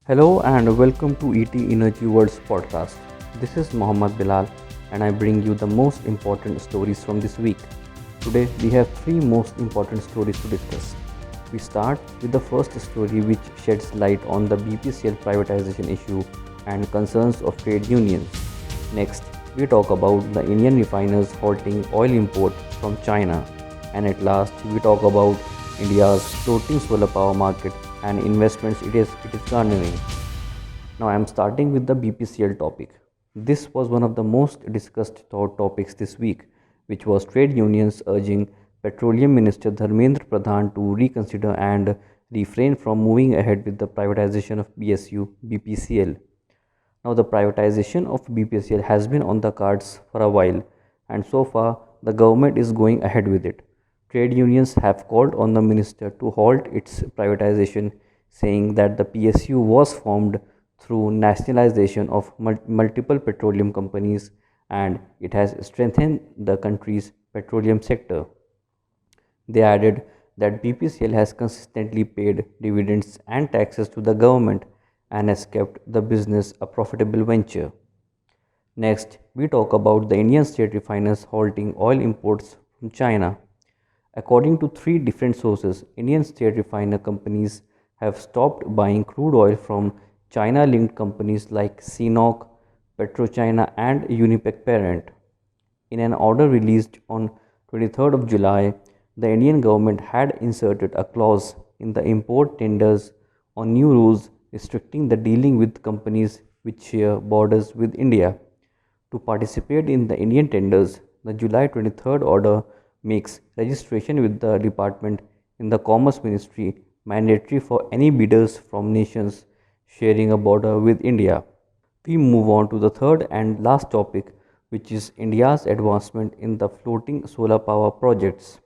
Hello and welcome to ET Energy World's podcast. This is Mohammad Bilal and I bring you the most important stories from this week. Today we have three most important stories to discuss. We start with the first story which sheds light on the BPCL privatization issue and concerns of trade unions. Next, we talk about the Indian refiners halting oil import from China. And at last, we talk about India's floating solar power market and investments it is garnering. Now I am starting with the BPCL topic. This was one of the most discussed topics this week, which was trade unions urging Petroleum Minister Dharmendra Pradhan to reconsider and refrain from moving ahead with the privatization of BSU BPCL. Now, the privatization of BPCL has been on the cards for a while, and so far, the government is going ahead with it. Trade unions have called on the minister to halt its privatization, saying that the PSU was formed through nationalization of multiple petroleum companies and it has strengthened the country's petroleum sector. They added that BPCL has consistently paid dividends and taxes to the government and has kept the business a profitable venture. Next, we talk about the Indian state refiners halting oil imports from China. According to three different sources, Indian state refiner companies have stopped buying crude oil from China linked companies like CNOC, PetroChina, and Unipec Parent. In an order released on 23rd of July, the Indian government had inserted a clause in the import tenders on new rules restricting the dealing with companies which share borders with India. To participate in the Indian tenders, the July 23rd order makes registration with the department in the Commerce Ministry mandatory for any bidders from nations sharing a border with India. We move on to the third and last topic, which is India's advancement in the floating solar power projects.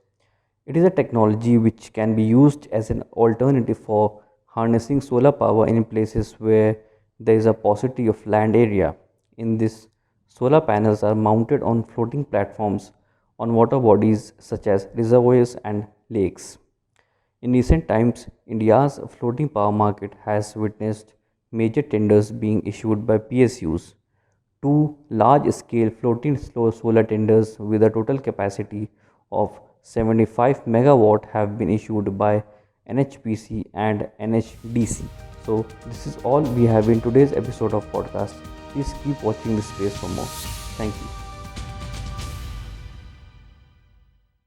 It is a technology which can be used as an alternative for harnessing solar power in places where there is a paucity of land area. In this, solar panels are mounted on floating platforms on water bodies such as reservoirs and lakes. In recent times, India's floating power market has witnessed major tenders being issued by PSUs. Two large scale floating solar tenders with a total capacity of 75 megawatt have been issued by NHPC and NHDC. So, this is all we have in today's episode of podcast. Please keep watching this space for more. Thank you.